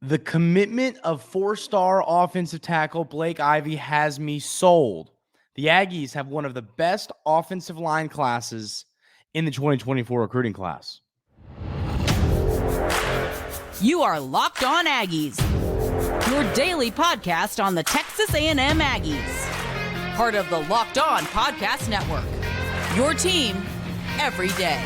The commitment of four-star offensive tackle Blake Ivy has me sold. The Aggies have one of the best offensive line classes in the 2024 recruiting class. You are Locked On Aggies, your daily podcast on the Texas A&M Aggies. Part of the Locked On Podcast Network, your team every day.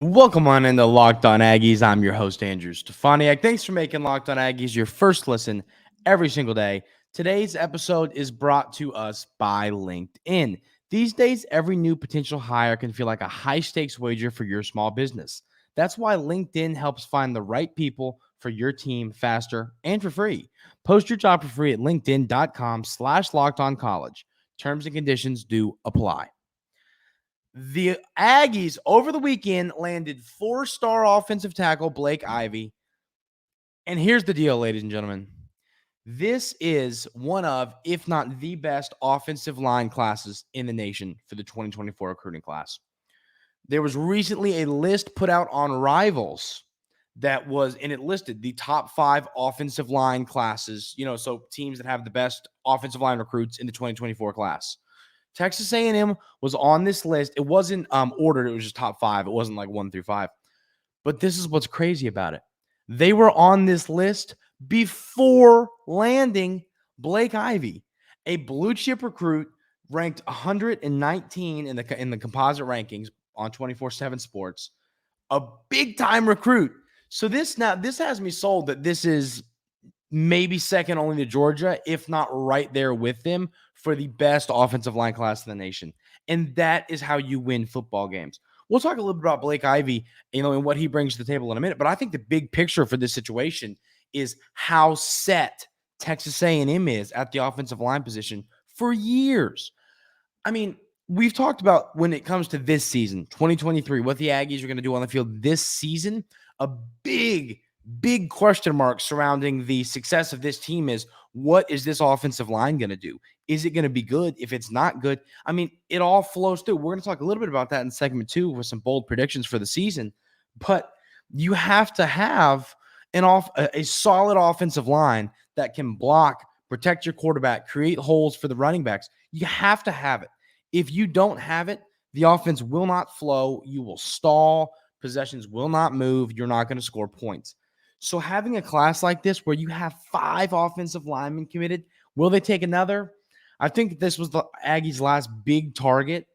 Welcome on into Locked On Aggies. I'm your host, Andrew Stefaniak. Thanks for making Locked On Aggies your first listen every single day. Today's episode is brought to us by LinkedIn. These days, every new potential hire can feel like a high-stakes wager for your small business. That's why LinkedIn helps find the right people for your team faster and for free. Post your job for free at linkedin.com/lockedoncollege. Terms and conditions do apply. The Aggies over the weekend landed four-star offensive tackle Blake Ivy. And here's the deal, ladies and gentlemen. This is one of, if not the best offensive line classes in the nation for the 2024 recruiting class. There was recently a list put out on Rivals and it listed the top 5 offensive line classes, so teams that have the best offensive line recruits in the 2024 class. Texas A&M was on this list. It wasn't ordered. It was just top 5. It wasn't like 1 through 5. But this is what's crazy about it. They were on this list before landing Blake Ivy, a blue chip recruit ranked 119 in the composite rankings on 24/7 Sports, a big time recruit. So this has me sold that this is maybe second only to Georgia, if not right there with them, for the best offensive line class in the nation. And that is how you win football games. We'll talk a little bit about Blake Ivy, and what he brings to the table in a minute. But I think the big picture for this situation is how set Texas A&M is at the offensive line position for years. I mean, we've talked about when it comes to this season, 2023, what the Aggies are going to do on the field this season. A big question mark surrounding the success of this team is, what is this offensive line going to do? Is it going to be good? If it's not good, I mean, it all flows through. We're going to talk a little bit about that in segment 2 with some bold predictions for the season. But you have to have a solid offensive line that can block, protect your quarterback, create holes for the running backs. You have to have it. If you don't have it, the offense will not flow. You will stall. Possessions will not move. You're not going to score points. So having a class like this where you have 5 offensive linemen committed, will they take another? I think this was the Aggies' last big target.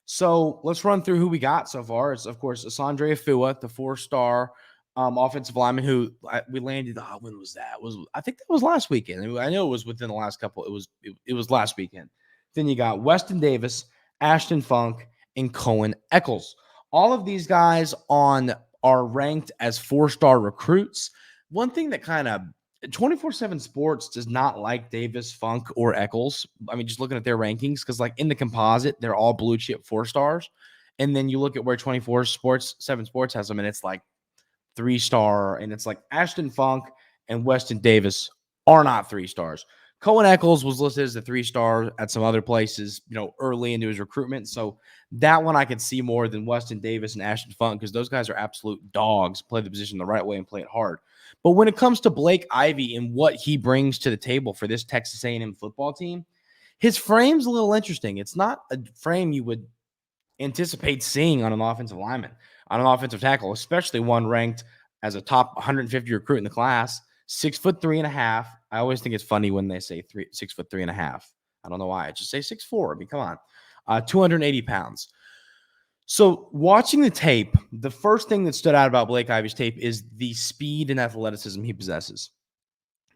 So let's run through who we got so far. It's, of course, Asandre Afua, the 4-star offensive lineman who we landed. When was that? I think that was last weekend. I know it was within the last couple. It was last weekend. Then you got Weston Davis, Ashton Funk, and Cohen Eccles. All of these guys are ranked as 4-star recruits. One thing that kind of 24/7 Sports does not like Davis, Funk, or Eccles. I mean, just looking at their rankings, because like in the composite, they're all blue chip 4-stars. And then you look at where 24/7 Sports has them, and it's like 3-star, and it's like Ashton Funk and Weston Davis are not 3-stars. Cohen Eccles was listed as a 3-star at some other places, early into his recruitment. So that one I could see more than Weston Davis and Ashton Funk, because those guys are absolute dogs, play the position the right way and play it hard. But when it comes to Blake Ivy and what he brings to the table for this Texas A&M football team, his frame's a little interesting. It's not a frame you would anticipate seeing on an offensive lineman, on an offensive tackle, especially one ranked as a top 150 recruit in the class, 6'3.5". I always think it's funny when they say 6'3.5". I don't know why. I just say 6'4". I mean, come on. 280 pounds. So watching the tape, the first thing that stood out about Blake Ivy's tape is the speed and athleticism he possesses.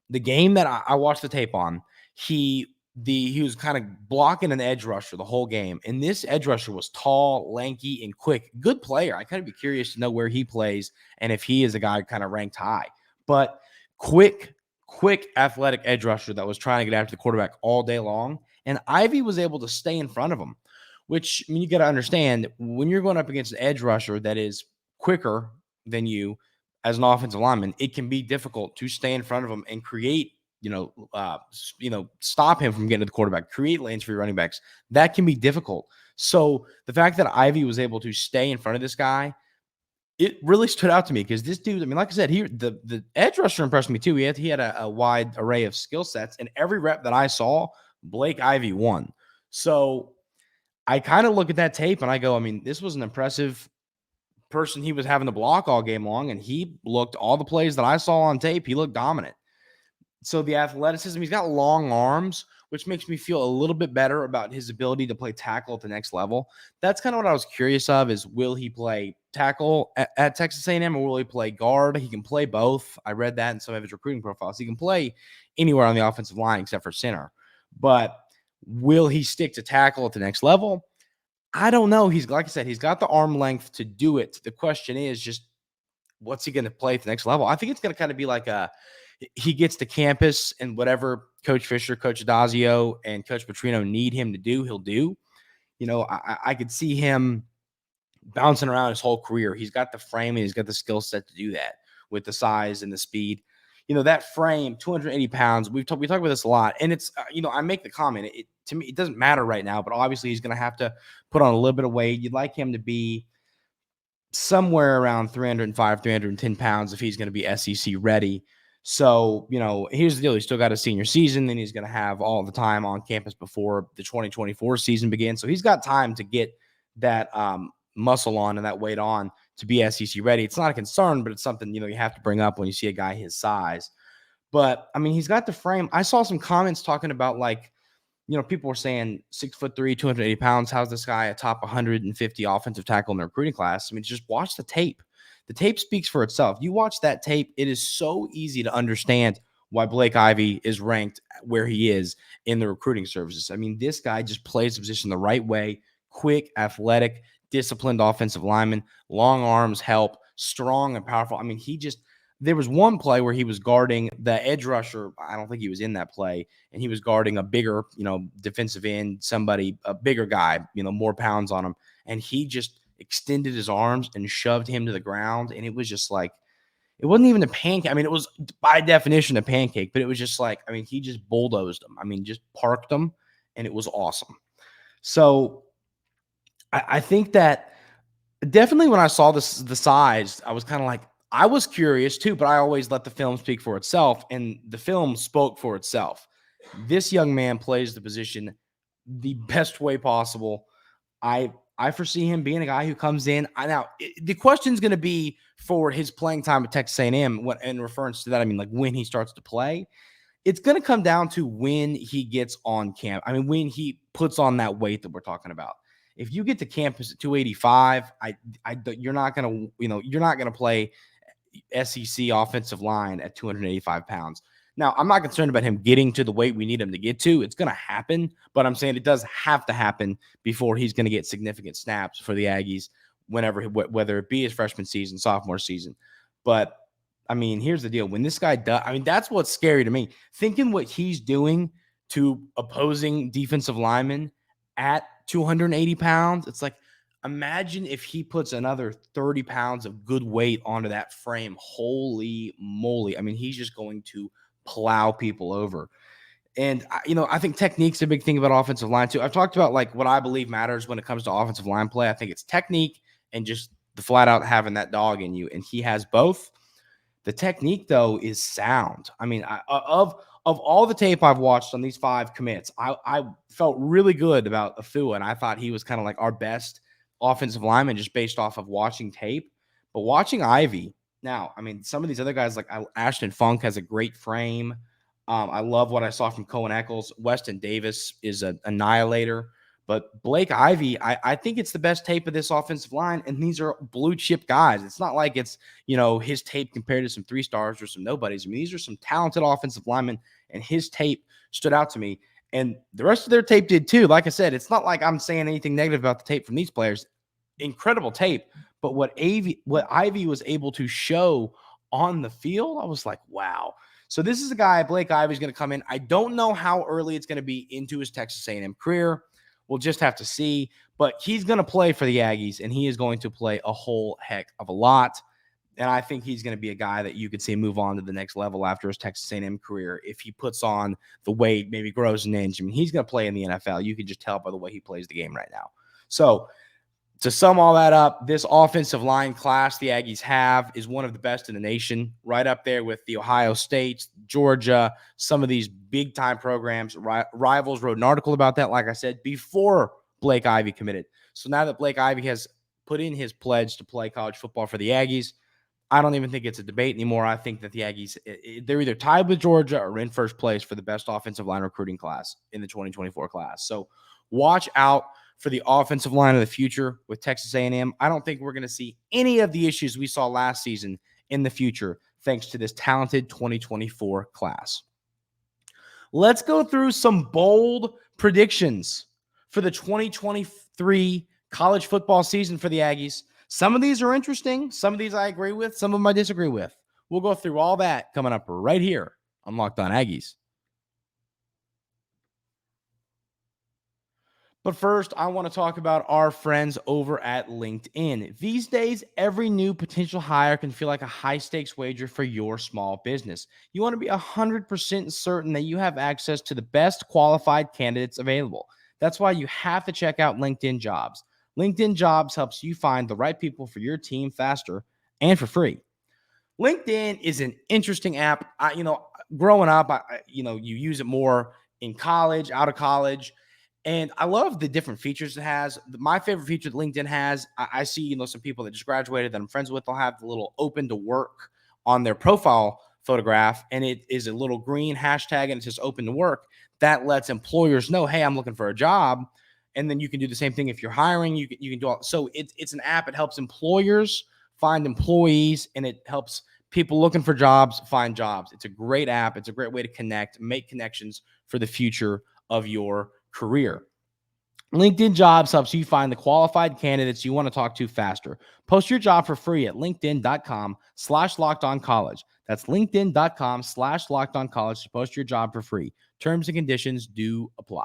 The game that I watched the tape on, he was kind of blocking an edge rusher the whole game. And this edge rusher was tall, lanky, and quick. Good player. I kind of be curious to know where he plays and if he is a guy kind of ranked high. But quick athletic edge rusher that was trying to get after the quarterback all day long. And Ivy was able to stay in front of him, which, I mean, you got to understand, when you're going up against an edge rusher that is quicker than you as an offensive lineman, it can be difficult to stay in front of them and create, stop him from getting to the quarterback, create lanes for your running backs. That can be difficult. So the fact that Ivy was able to stay in front of this guy, it really stood out to me because this dude, I mean, like I said, the edge rusher impressed me too. He had a wide array of skill sets, and every rep that I saw, Blake Ivy won. So I kind of look at that tape and I go, I mean, this was an impressive person he was having to block all game long, and he looked all the plays that I saw on tape. He looked dominant. So the athleticism, he's got long arms, which makes me feel a little bit better about his ability to play tackle at the next level. That's kind of what I was curious of is, will he play tackle at Texas A&M or will he play guard? He can play both. I read that in some of his recruiting profiles. He can play anywhere on the offensive line except for center. But will he stick to tackle at the next level? I don't know. He's, like I said, he's got the arm length to do it. The question is just, what's he going to play at the next level? I think it's going to kind of be like he gets to campus and whatever Coach Fisher, Coach Adazio, and Coach Petrino need him to do, he'll do. I could see him bouncing around his whole career. He's got the frame and he's got the skill set to do that with the size and the speed. That frame, 280 pounds, we talk about this a lot. And it's, I make the comment, to me, it doesn't matter right now, but obviously he's going to have to put on a little bit of weight. You'd like him to be somewhere around 305, 310 pounds if he's going to be SEC ready. So, here's the deal. He's still got a senior season, then he's going to have all the time on campus before the 2024 season begins. So he's got time to get that muscle on and that weight on to be SEC ready. It's not a concern, but it's something, you have to bring up when you see a guy his size. But, I mean, he's got the frame. I saw some comments talking about, people were saying 6'3", 280 pounds. How's this guy a top 150 offensive tackle in the recruiting class? I mean, just watch the tape. The tape speaks for itself. You watch that tape, it is so easy to understand why Blake Ivy is ranked where he is in the recruiting services. I mean, this guy just plays the position the right way, quick, athletic, disciplined offensive lineman, long arms, help, strong and powerful. I mean, there was one play where he was guarding the edge rusher. I don't think he was in that play, and he was guarding a bigger, defensive end, a bigger guy, more pounds on him. And he just extended his arms and shoved him to the ground. And it was just like, it wasn't even a pancake. I mean, it was by definition a pancake, but it was just like, I mean, he just bulldozed him. I mean, just parked him, and it was awesome. So I think that definitely when I saw the size, I was kind of like, I was curious too, but I always let the film speak for itself, and the film spoke for itself. This young man plays the position the best way possible. I foresee him being a guy who comes in. The question is going to be for his playing time at Texas A&M. In reference to that, I mean, like when he starts to play, it's going to come down to when he gets on camp. I mean, when he puts on that weight that we're talking about. If you get to campus at 285, you're not going to play SEC offensive line at 285 pounds. Now, I'm not concerned about him getting to the weight we need him to get to. It's going to happen, but I'm saying it does have to happen before he's going to get significant snaps for the Aggies whether it be his freshman season, sophomore season. But, I mean, here's the deal. When this guy does, I mean, that's what's scary to me. Thinking what he's doing to opposing defensive linemen at 280 pounds, it's like, imagine if he puts another 30 pounds of good weight onto that frame. Holy moly. I mean, he's just going to plow people over. And, I think technique's a big thing about offensive line too. I've talked about what I believe matters when it comes to offensive line play. I think it's technique and just the flat out having that dog in you. And he has both. The technique though is sound. I mean, of all the tape I've watched on these 5 commits, I felt really good about Afua, and I thought he was kind of like our best offensive lineman just based off of watching tape. But watching Ivy, now, I mean, some of these other guys like Ashton Funk has a great frame. I love what I saw from Cohen Eccles. Weston Davis is an annihilator. But Blake Ivy, I think it's the best tape of this offensive line, and these are blue chip guys. It's not like it's, his tape compared to some 3-stars or some nobodies. I mean, these are some talented offensive linemen, and his tape stood out to me. And the rest of their tape did too. Like I said, it's not like I'm saying anything negative about the tape from these players. Incredible tape. But what Ivy was able to show on the field, I was like, wow. So this is a guy, Blake Ivy's going to come in. I don't know how early it's going to be into his Texas A&M career. We'll just have to see. But he's going to play for the Aggies, and he is going to play a whole heck of a lot. And I think he's going to be a guy that you could see move on to the next level after his Texas A&M career if he puts on the weight, maybe grows an inch. I mean, he's going to play in the NFL. You can just tell by the way he plays the game right now. So to sum all that up, this offensive line class the Aggies have is one of the best in the nation, right up there with the Ohio States, Georgia, some of these big-time programs. Rivals wrote an article about that, like I said, before Blake Ivy committed. So now that Blake Ivy has put in his pledge to play college football for the Aggies, I don't even think it's a debate anymore. I think that the Aggies, they're either tied with Georgia or in first place for the best offensive line recruiting class in the 2024 class. So watch out for the offensive line of the future with Texas A&M. I don't think we're going to see any of the issues we saw last season in the future thanks to this talented 2024 class. Let's go through some bold predictions for the 2023 college football season for the Aggies. Some of these are interesting. Some of these I agree with. Some of them I disagree with. We'll go through all that coming up right here on Locked On Aggies. But first, I want to talk about our friends over at LinkedIn. These days, every new potential hire can feel like a high-stakes wager for your small business. You want to be 100% certain that you have access to the best qualified candidates available. That's why you have to check out LinkedIn Jobs. LinkedIn Jobs helps you find the right people for your team faster and for free. LinkedIn is an interesting app. Growing up, you use it more in college, out of college. And I love the different features it has. My favorite feature that LinkedIn has, I see, some people that just graduated that I'm friends with, they'll have the little open to work on their profile photograph. And it is a little green hashtag and it says open to work. That lets employers know, hey, I'm looking for a job. And then you can do the same thing if you're hiring. You can do all. So it's an app. It helps employers find employees, and it helps people looking for jobs find jobs. It's a great app. It's a great way to connect, make connections for the future of your career. LinkedIn Jobs helps you find the qualified candidates you want to talk to faster. Post your job for free at linkedin.com/lockedoncollege. That's linkedin.com/lockedoncollege to post your job for free. Terms and conditions do apply.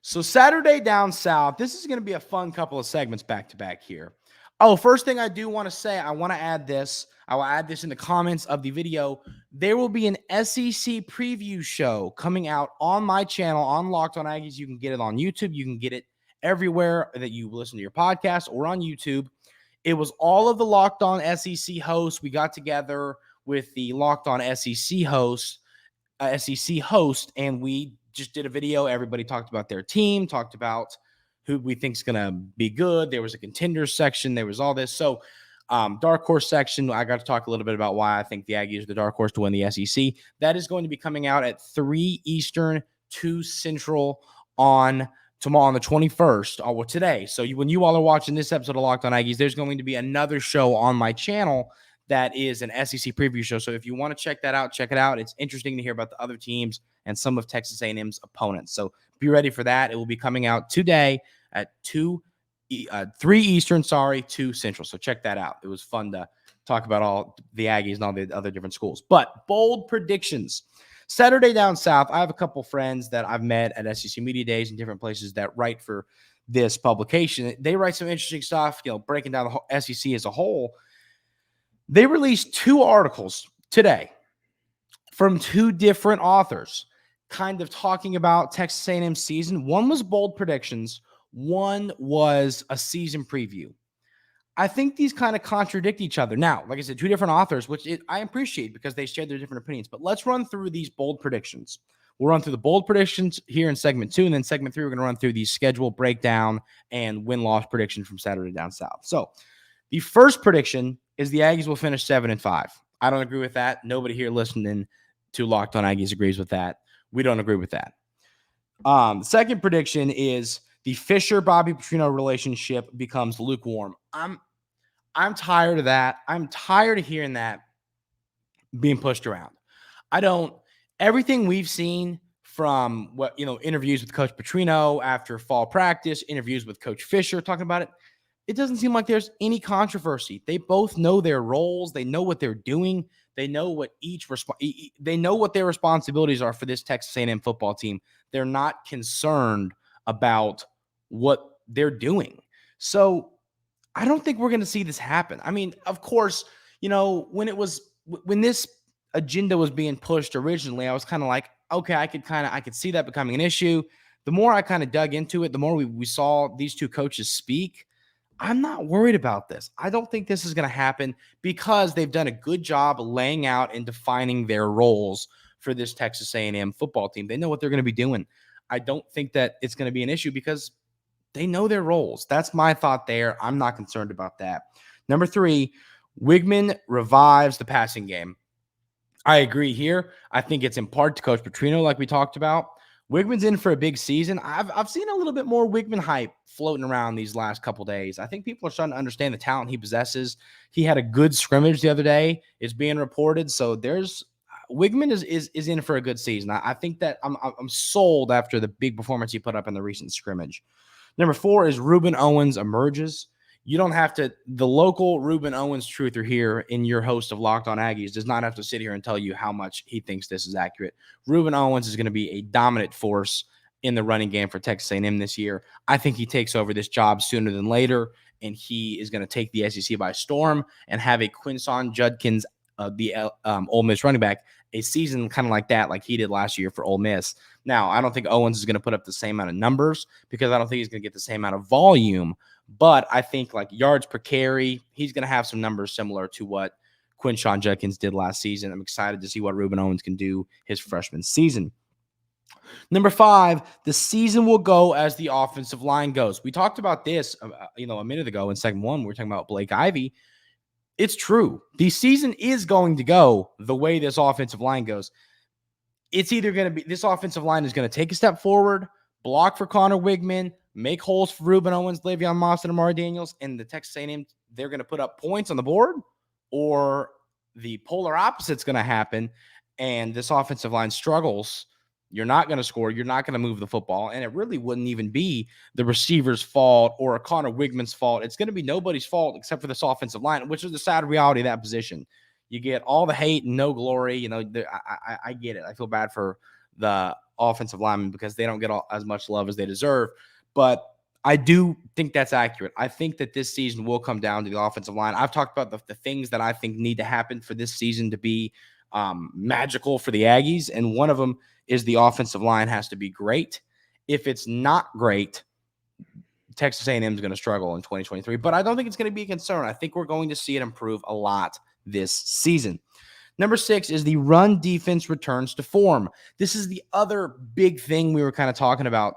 So Saturday down south, this is going to be a fun couple of segments back to back here. Oh, first thing I do want to say, I want to add this. I will add this in the comments of the video. There will be an SEC preview show coming out on my channel on Locked On Aggies. You can get it on YouTube. You can get it everywhere that you listen to your podcast or on YouTube. It was all of the Locked On SEC hosts. We got together with the Locked On SEC host, and we just did a video. Everybody talked about their team, talked about who we think is going to be good. There was a contenders section. There was all this. So dark horse section, I got to talk a little bit about why I think the Aggies are the dark horse to win the SEC. That is going to be coming out at 3 Eastern, 2 Central on tomorrow on the 21st, or today. So when you all are watching this episode of Locked On Aggies, there's going to be another show on my channel that is an SEC preview show. So if you want to check that out, check it out. It's interesting to hear about the other teams and some of Texas A&M's opponents. So be ready for that. It will be coming out today at 3 Eastern, 2 Central. So check that out. It was fun to talk about all the Aggies and all the other different schools. But bold predictions. Saturday down south, I have a couple friends that I've met at SEC Media Days and different places that write for this publication. They write some interesting stuff, breaking down the whole SEC as a whole. They released 2 articles today from 2 different authors kind of talking about Texas A&M season. One was bold predictions. One was a season preview. I think these kind of contradict each other. Now, like I said, 2 different authors, which I appreciate because they share their different opinions. But let's run through these bold predictions. We'll run through the bold predictions here in segment 2. And then segment 3, we're going to run through the schedule breakdown and win-loss prediction from Saturday down south. So the first prediction is the Aggies will finish 7-5. I don't agree with that. Nobody here listening to Locked On Aggies agrees with that. We don't agree with that. The second prediction is the Fisher-Bobby Petrino relationship becomes lukewarm. I'm tired of that. I'm tired of hearing that being pushed around. Everything we've seen from interviews with Coach Petrino after fall practice, interviews with Coach Fisher talking about it, it doesn't seem like there's any controversy. They both know their roles. They know what they're doing. They know what they know what their responsibilities are for this Texas A&M football team. They're not concerned about what they're doing. So I don't think we're going to see this happen. I mean, of course, when this agenda was being pushed originally, I was kind of like, okay, I could see that becoming an issue. The more I kind of dug into it, the more we saw these two coaches speak. I'm not worried about this. I don't think this is going to happen because they've done a good job laying out and defining their roles for this Texas A&M football team. They know what they're going to be doing. I don't think that it's going to be an issue because they know their roles. That's my thought there. I'm not concerned about that. Number 3, Wigman revives the passing game. I agree here. I think it's in part to Coach Petrino, like we talked about. Wigman's in for a big season. I've seen a little bit more Wigman hype floating around these last couple days. I think people are starting to understand the talent he possesses. He had a good scrimmage the other day. It's being reported. So Wigman is in for a good season. I think that I'm sold after the big performance he put up in the recent scrimmage. Number 4 is Ruben Owens emerges. You don't have to, the local Ruben Owens truther here in your host of Locked On Aggies does not have to sit here and tell you how much he thinks this is accurate. Ruben Owens is going to be a dominant force in the running game for Texas A&M this year. I think he takes over this job sooner than later, and he is going to take the SEC by storm and have a Quinshon Judkins, the Ole Miss running back, a season kind of like that, like he did last year for Ole Miss. Now, I don't think Owens is going to put up the same amount of numbers because I don't think he's going to get the same amount of volume. But I think like yards per carry, he's going to have some numbers similar to what Quinshon Judkins did last season. I'm excited to see what Ruben Owens can do his freshman season. Number 5, the season will go as the offensive line goes. We talked about this, a minute ago in segment 1. We were talking about Blake Ivy. It's true. The season is going to go the way this offensive line goes. It's either going to be this offensive line is going to take a step forward, block for Connor Wigman, make holes for Ruben Owens, Le'Veon Moss, and Amari Daniels, and the Texas A&M, they're going to put up points on the board, or the polar opposite's going to happen, and this offensive line struggles. You're not going to score. You're not going to move the football, and it really wouldn't even be the receiver's fault or a Connor Wigman's fault. It's going to be nobody's fault except for this offensive line, which is the sad reality of that position. You get all the hate and no glory. I get it. I feel bad for the offensive linemen because they don't get as much love as they deserve. But I do think that's accurate. I think that this season will come down to the offensive line. I've talked about the things that I think need to happen for this season to be magical for the Aggies, and one of them is the offensive line has to be great. If it's not great, Texas A&M is going to struggle in 2023, but I don't think it's going to be a concern. I think we're going to see it improve a lot this season. Number 6 is the run defense returns to form. This is the other big thing we were kind of talking about.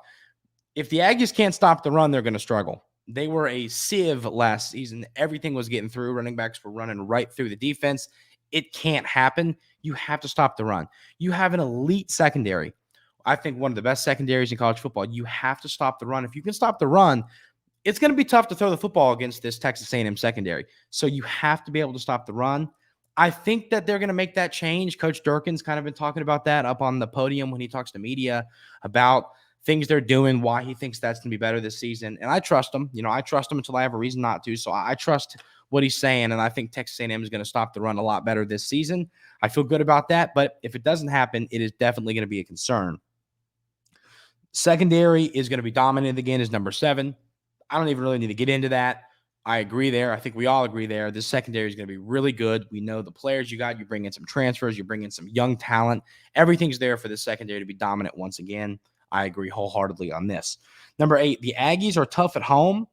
If the Aggies can't stop the run, they're going to struggle. They were a sieve last season. Everything was getting through. Running backs were running right through the defense. It can't happen. You have to stop the run. You have an elite secondary. I think one of the best secondaries in college football. You have to stop the run. If you can stop the run, it's going to be tough to throw the football against this Texas A&M secondary. So you have to be able to stop the run. I think that they're going to make that change. Coach Durkin's kind of been talking about that up on the podium when he talks to media about things they're doing, why he thinks that's going to be better this season. And I trust him. I trust him until I have a reason not to. So I trust what he's saying, and I think Texas A&M is going to stop the run a lot better this season. I feel good about that, but if it doesn't happen, it is definitely going to be a concern. Secondary is going to be dominant again as number 7. I don't even really need to get into that. I agree there. I think we all agree there. This secondary is going to be really good. We know the players you got. You bring in some transfers. You bring in some young talent. Everything's there for the secondary to be dominant once again. I agree wholeheartedly on this. Number 8, the Aggies are tough at home.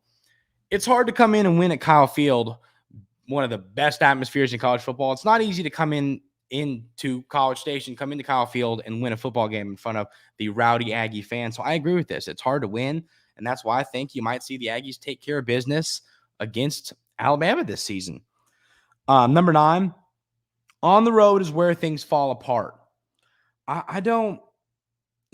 It's hard to come in and win at Kyle Field, one of the best atmospheres in college football. It's not easy to come into College Station, come into Kyle Field and win a football game in front of the rowdy Aggie fans. So I agree with this. It's hard to win, and that's why I think you might see the Aggies take care of business against Alabama this season. Number 9, on the road is where things fall apart. I don't.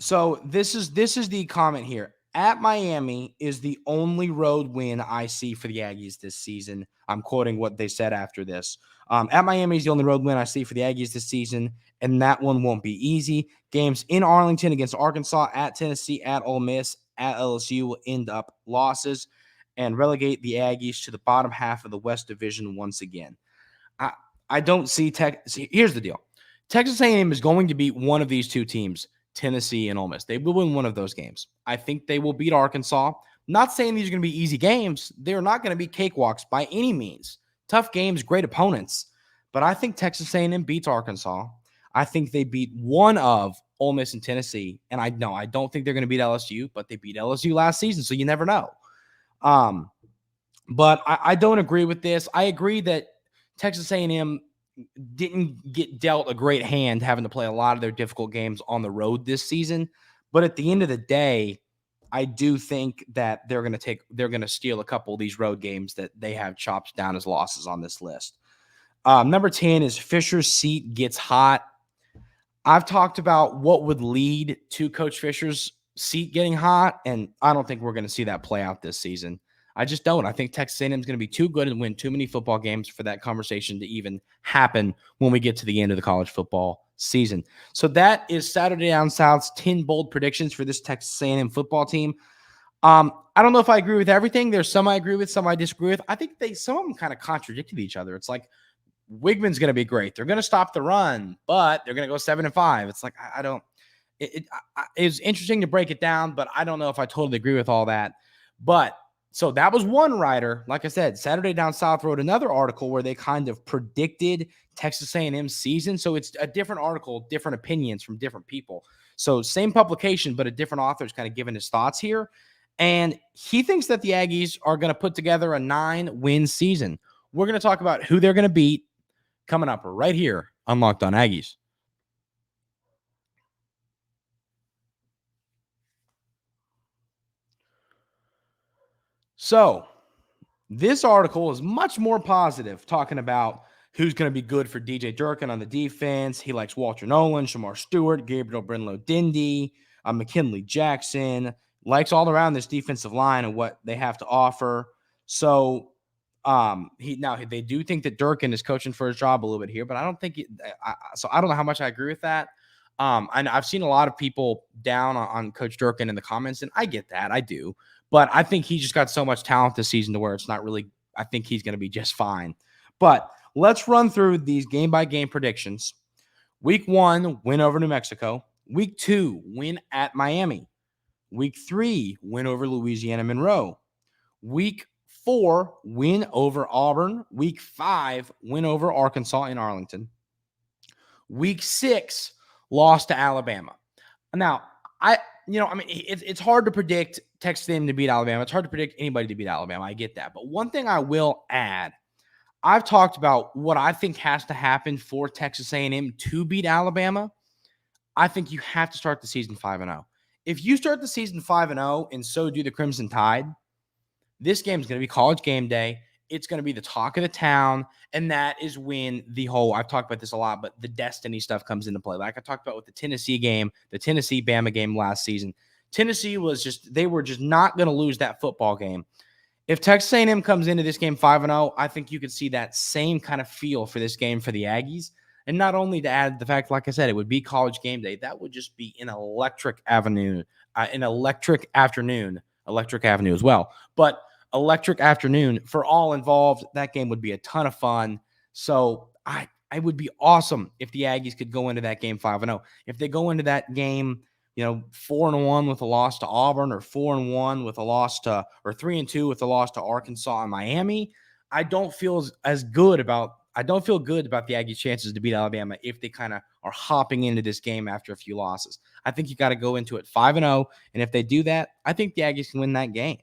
So this is the comment here. At Miami is the only road win I see for the Aggies this season. I'm quoting what they said after this. At Miami is the only road win I see for the Aggies this season, and that one won't be easy. Games in Arlington against Arkansas, at Tennessee, at Ole Miss, at LSU will end up losses and relegate the Aggies to the bottom half of the West Division once again. I don't see here's the deal. Texas A&M is going to beat one of these two teams, Tennessee and Ole Miss. They will win one of those games. I think they will beat Arkansas, Not saying these are going to be easy games. They're not going to be cakewalks by any means. Tough games, great opponents. But I think Texas A&M beats Arkansas. I think they beat one of Ole Miss and Tennessee. And I don't think they're going to beat LSU, but they beat LSU last season, so you never know. But I don't agree with this. I agree that Texas A&M didn't get dealt a great hand having to play a lot of their difficult games on the road this season. But at the end of the day, I do think that they're going to steal a couple of these road games that they have chopped down as losses on this list. Number 10 is Fisher's seat gets hot. I've talked about what would lead to Coach Fisher's seat getting hot, and I don't think we're going to see that play out this season. I just don't. I think Texas A&M is going to be too good and win too many football games for that conversation to even happen when we get to the end of the college football season. So that is Saturday Down South's 10 bold predictions for this Texas A&M football team. I don't know if I agree with everything. There's some I agree with, some I disagree with. I think some of them kind of contradicted each other. It's like Wigman's going to be great. They're going to stop the run, but they're going to go 7-5. It's like I don't. It's interesting to break it down, but I don't know if I totally agree with all that. But so that was one writer. Like I said, Saturday Down South wrote another article where they kind of predicted Texas A&M's season. So it's a different article, different opinions from different people. So same publication, but a different author's kind of giving his thoughts here. And he thinks that the Aggies are going to put together a 9-win season. We're going to talk about who they're going to beat coming up right here on Locked On Aggies. So this article is much more positive, talking about who's going to be good for DJ Durkin on the defense. He likes Walter Nolan, Shamar Stewart, Gabriel Brinlow-Dindy, McKinley Jackson, likes all around this defensive line and what they have to offer. So they do think that Durkin is coaching for his job a little bit here, but I don't think I don't know how much I agree with that. And I've seen a lot of people down on Coach Durkin in the comments, and I get that. I do. But I think he just got so much talent this season to where it's not really – I think he's going to be just fine. But let's run through these game-by-game predictions. Week 1, win over New Mexico. Week 2, win at Miami. Week 3, win over Louisiana Monroe. Week 4, win over Auburn. Week 5, win over Arkansas in Arlington. Week 6, loss to Alabama. Now, it's hard to predict Texas A&M to beat Alabama. It's hard to predict anybody to beat Alabama. I get that. But one thing I will add, I've talked about what I think has to happen for Texas A&M to beat Alabama. I think you have to start the season 5-0. If you start the season 5-0 and so do the Crimson Tide, this game is going to be College game day. It's going to be the talk of the town, and that is when I've talked about this a lot, but the destiny stuff comes into play. Like I talked about with the Tennessee game, the Tennessee-Bama game last season. Tennessee they were just not going to lose that football game. If Texas A&M comes into this game 5-0, I think you could see that same kind of feel for this game for the Aggies. And not only to add the fact, like I said, it would be College game day. That would just be an electric afternoon as well. But electric afternoon for all involved. That game would be a ton of fun. So I would be awesome if the Aggies could go into that game 5-0. If they go into that game, 4-1 with a loss to Auburn, or 4-1 with a loss to, or 3-2 with a loss to Arkansas and Miami, I don't feel good about the Aggies' chances to beat Alabama if they kind of are hopping into this game after a few losses. I think you got to go into it 5-0, and if they do that, I think the Aggies can win that game.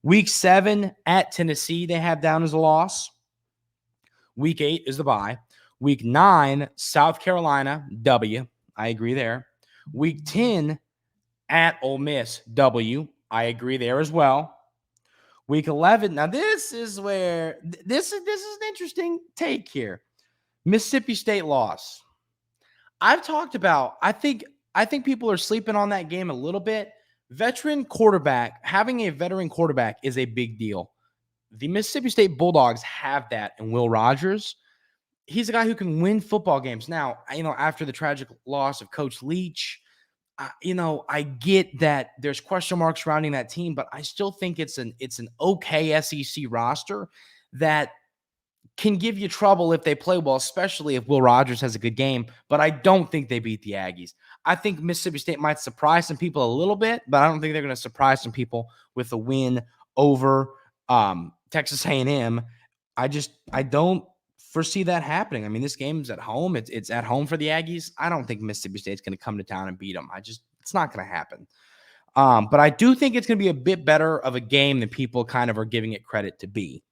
Week 7 at Tennessee, they have down as a loss. Week 8 is the bye. Week 9, South Carolina, W. I agree there. Week 10 at Ole Miss, W. I agree there as well. Week 11. Now this is where this is an interesting take here. Mississippi State loss. I've talked about. I think people are sleeping on that game a little bit. Having a veteran quarterback is a big deal. The Mississippi State Bulldogs have that in Will Rogers. He's a guy who can win football games. Now, after the tragic loss of Coach Leach, I get that there's question marks surrounding that team, but I still think it's an okay SEC roster that can give you trouble if they play well, especially if Will Rogers has a good game. But I don't think they beat the Aggies. I think Mississippi State might surprise some people a little bit, but I don't think they're going to surprise some people with a win over Texas A&M. I don't foresee that happening. I mean, this game's at home. It's at home for the Aggies. I don't think Mississippi State's going to come to town and beat them. It's not going to happen. But I do think it's going to be a bit better of a game than people kind of are giving it credit to be.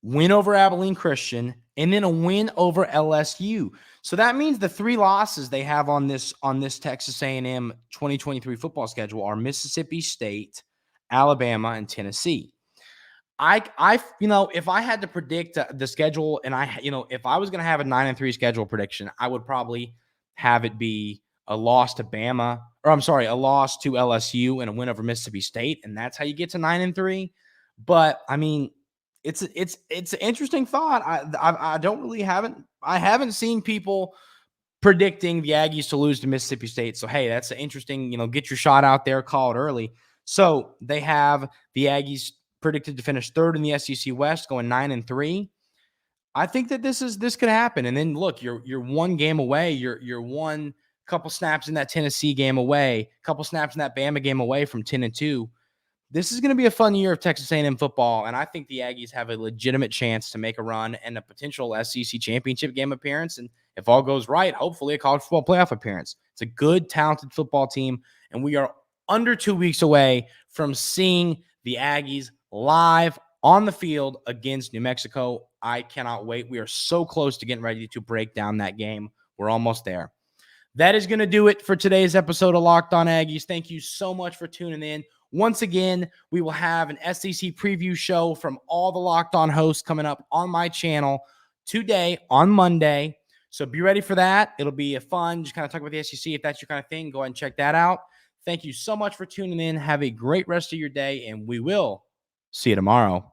Win over Abilene Christian, and then a win over LSU. So that means the 3 losses they have on this Texas A&M 2023 football schedule are Mississippi State, Alabama, and Tennessee. If I had to predict the schedule, and if I was going to have a 9-3 schedule prediction, I would probably have it be a loss to Bama, a loss to LSU and a win over Mississippi State, and that's how you get to 9-3. But I mean, it's an interesting thought. I haven't seen people predicting the Aggies to lose to Mississippi State. So hey, that's an interesting, get your shot out there, call it early. So they have the Aggies predicted to finish 3rd in the SEC West, going 9-3. I think that this could happen. And then look, you're one game away. You're one couple snaps in that Tennessee game away, couple snaps in that Bama game away from 10-2. This is going to be a fun year of Texas A&M football, and I think the Aggies have a legitimate chance to make a run and a potential SEC championship game appearance, and if all goes right, hopefully a college football playoff appearance. It's a good, talented football team, and we are under 2 weeks away from seeing the Aggies live on the field against New Mexico. I cannot wait. We are so close to getting ready to break down that game. We're almost there. That is going to do it for today's episode of Locked On Aggies. Thank you so much for tuning in. Once again, we will have an SEC preview show from all the Locked On hosts coming up on my channel today on Monday. So be ready for that. It'll be a fun, just kind of talk about the SEC. If that's your kind of thing, go ahead and check that out. Thank you so much for tuning in. Have a great rest of your day, and we will see you tomorrow.